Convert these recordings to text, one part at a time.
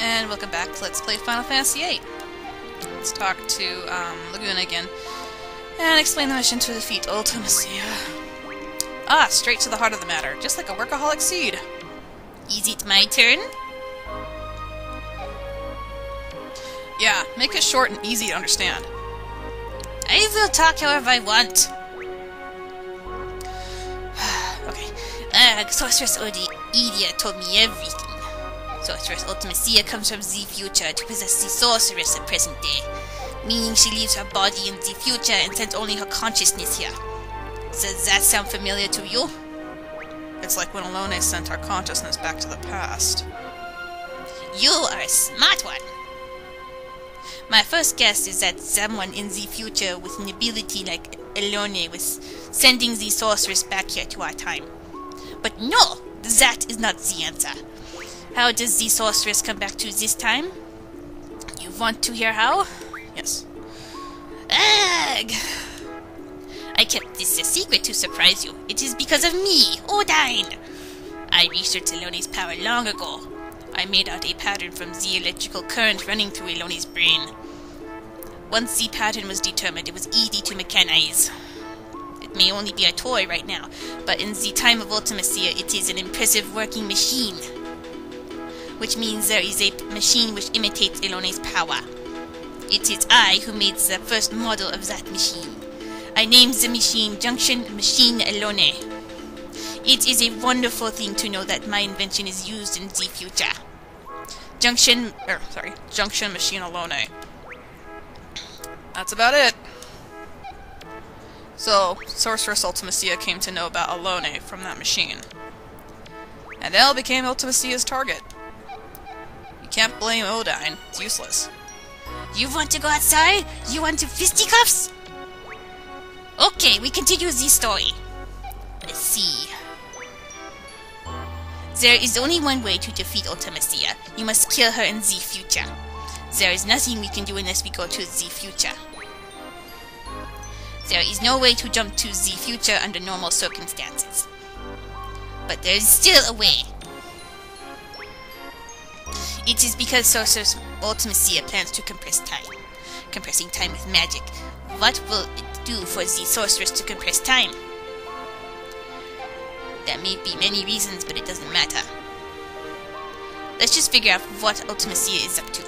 and welcome back to Let's Play Final Fantasy VIII. Let's talk to Laguna again, and explain the mission to defeat Ultimecia. Ah, straight to the heart of the matter, just like a workaholic seed. Is it my turn? Yeah, make it short and easy to understand. I will talk however I want. Okay. Sorceress Ultimecia told me everything. Sorceress Ultimecia comes from the future to possess the sorceress of present day, meaning she leaves her body in the future and sends only her consciousness here. Does that sound familiar to you? It's like when Alone sent our consciousness back to the past. You are a smart one. My first guess is that someone in the future with an ability like Alone was sending the sorceress back here to our time. But no, that is not the answer. How does the sorceress come back to this time? You want to hear how? Yes. Ugh! I kept this a secret to surprise you. It is because of me, Odine. I researched Elone's power long ago. I made out a pattern from the electrical current running through Elone's brain. Once the pattern was determined, it was easy to mechanize. It may only be a toy right now, but in the time of Ultimecia, it is an impressive working machine. Which means there is a machine which imitates Elone's power. It is I who made the first model of that machine. I named the machine Junction Machine Alone. It is a wonderful thing to know that my invention is used in the future. Junction Machine Alone. That's about it. So, Sorceress Ultimecia came to know about Alone from that machine. And Elle became Ultimecia's target. You can't blame Odine. It's useless. You want to go outside? You want to fisticuffs? Okay, we continue the story. Let's see. There is only one way to defeat Ultimecia. You must kill her in the future. There is nothing we can do unless we go to the future. There is no way to jump to the future under normal circumstances. But there is still a way. It is because Sorceress Ultimecia plans to compress time. Compressing time with magic. What will it do for the sorceress to compress time? There may be many reasons, but it doesn't matter. Let's just figure out what Ultimecia is up to.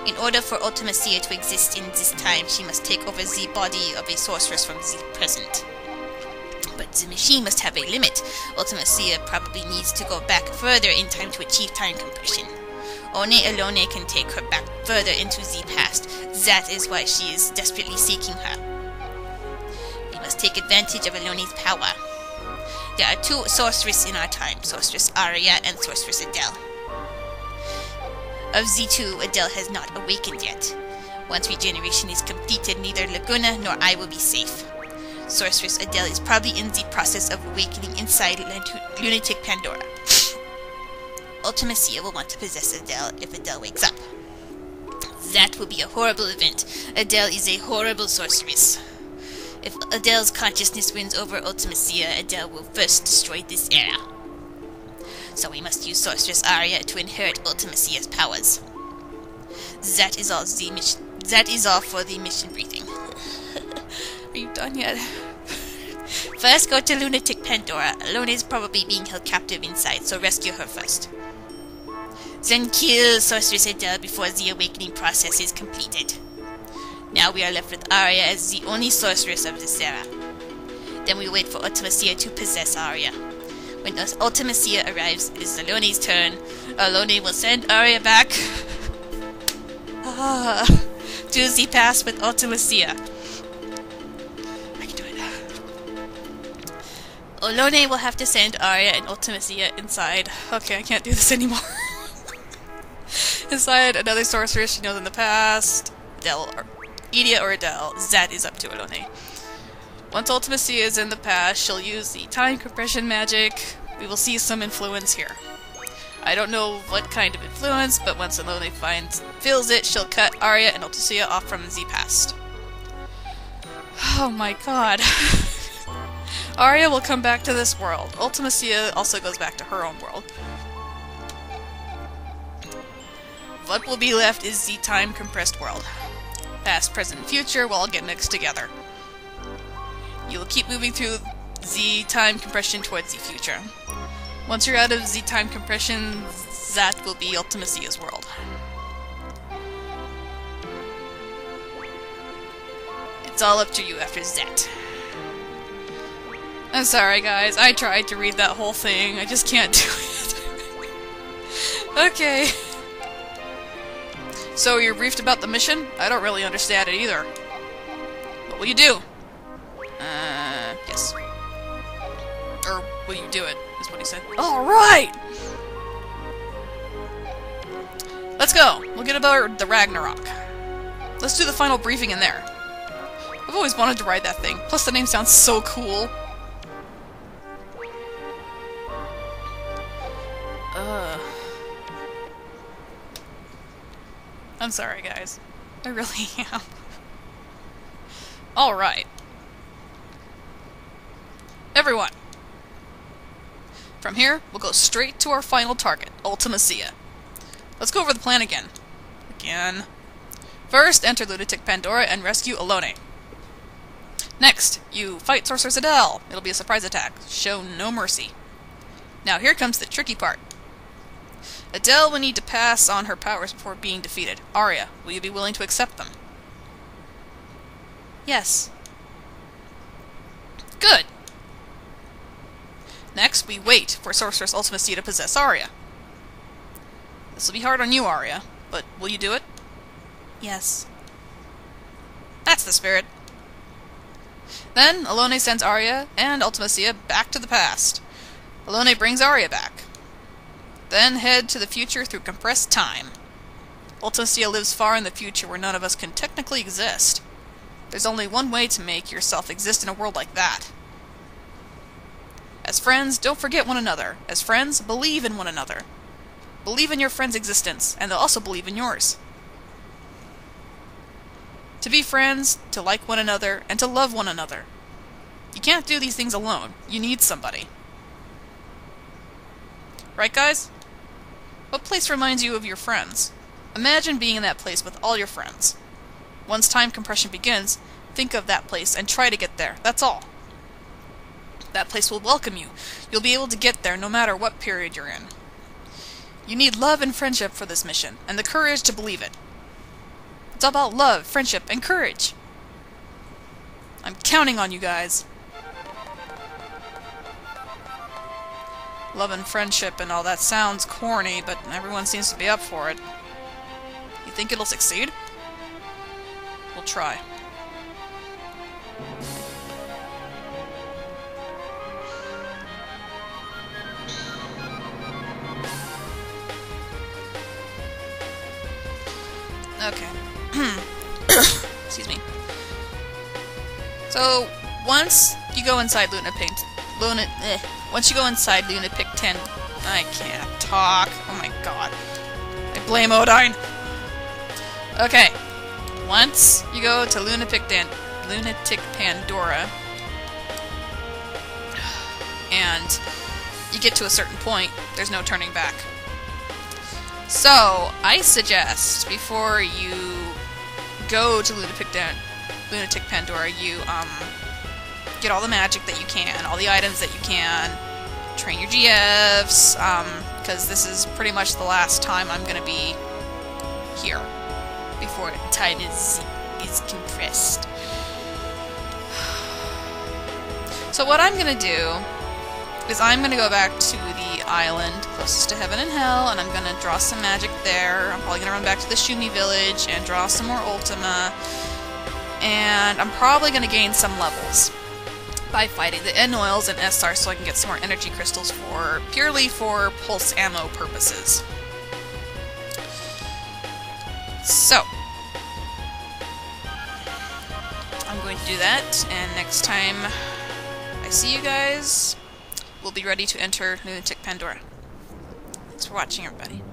In order for Ultimecia to exist in this time, she must take over the body of a sorceress from the present. But the machine must have a limit. Ultimecia probably needs to go back further in time to achieve time compression. Only Alone can take her back further into the past. That is why she is desperately seeking her. We must take advantage of Alone's power. There are two sorceresses in our time, Sorceress Aria and Sorceress Adele. Of the two, Adele has not awakened yet. Once regeneration is completed, neither Laguna nor I will be safe. Sorceress Adele is probably in the process of awakening inside Lunatic Pandora. Ultimecia will want to possess Adele if Adele wakes up. That will be a horrible event. Adele is a horrible sorceress. If Adele's consciousness wins over Ultimecia, Adele will first destroy this era. So we must use Sorceress Aria to inherit Ultimecia's powers. That is all for the mission briefing. Are you done yet? First, go to Lunatic Pandora. Alone is probably being held captive inside, so rescue her first. Then kill Sorceress Adele before the awakening process is completed. Now we are left with Aria as the only sorceress of this era. Then we wait for Ultimecia to possess Aria. When Ultimecia arrives, it is Alone's turn. Alone will send Aria back to the past with Ultimecia. I can do it. Alone will have to send Aria and Ultimecia inside. Okay, I can't do this anymore. Inside another sorceress she knows in the past. Adele or Edea or Adele. That is up to Alone. Once Ultimecia is in the past, she'll use the time compression magic. We will see some influence here. I don't know what kind of influence, but once Alone feels it, she'll cut Aria and Ultimecia off from the past. Oh my god. Aria will come back to this world. Ultimecia also goes back to her own world. what will be left is the time-compressed world. Past, present, and future will all get mixed together. You will keep moving through the time compression towards the future. Once you're out of the time compression, that will be Ultimecia's world. It's all up to you after that. I'm sorry, guys. I tried to read that whole thing. I just can't do it. Okay. So you're briefed about the mission? I don't really understand it either. What will you do? Yes. Or will you do it, is what he said. Alright! Let's go! We'll get about the Ragnarok. Let's do the final briefing in there. I've always wanted to ride that thing. Plus the name sounds so cool. I'm sorry, guys. I really am. Alright. Everyone. From here, we'll go straight to our final target, Ultimecia. Let's go over the plan again. First, enter Lunatic Pandora and rescue Odine. Next, you fight Sorceress Adele. It'll be a surprise attack. Show no mercy. Now here comes the tricky part. Adele will need to pass on her powers before being defeated. Arya, will you be willing to accept them? Yes. Good. Next, we wait for Sorceress Ultimecia to possess Arya. This will be hard on you, Arya, but will you do it? Yes. That's the spirit. Then, Odine sends Arya and Ultimecia back to the past. Odine brings Arya back. Then head to the future through compressed time. Ultimecia lives far in the future where none of us can technically exist. There's only one way to make yourself exist in a world like that. As friends, don't forget one another. As friends, believe in one another. Believe in your friend's existence, and they'll also believe in yours. To be friends, to like one another, and to love one another. You can't do these things alone. You need somebody. Right, guys? What place reminds you of your friends? Imagine being in that place with all your friends. Once time compression begins, think of that place and try to get there. That's all. That place will welcome you. You'll be able to get there no matter what period you're in. You need love and friendship for this mission, and the courage to believe it. It's all about love, friendship, and courage. I'm counting on you guys. Love and friendship and all that sounds corny, but everyone seems to be up for it. You think it'll succeed? We'll try. Okay. Excuse me. So, once you go inside once you go inside Lunatic 10... I can't talk. Oh my god. I blame Odine. Okay. Once you go to Lunatic Pandora, and you get to a certain point, there's no turning back. So, I suggest, before you go to Lunatic Pandora, you, get all the magic that you can, all the items that you can, train your GFs, because this is pretty much the last time I'm gonna be here, before time is compressed. So what I'm gonna do is I'm gonna go back to the island closest to heaven and hell, and I'm gonna draw some magic there. I'm probably gonna run back to the Shumi village and draw some more Ultima, and I'm probably gonna gain some levels by fighting the N-Oils and SR so I can get some more energy crystals purely for pulse ammo purposes. So, I'm going to do that, and next time I see you guys, we'll be ready to enter Lunatic Pandora. Thanks for watching, everybody.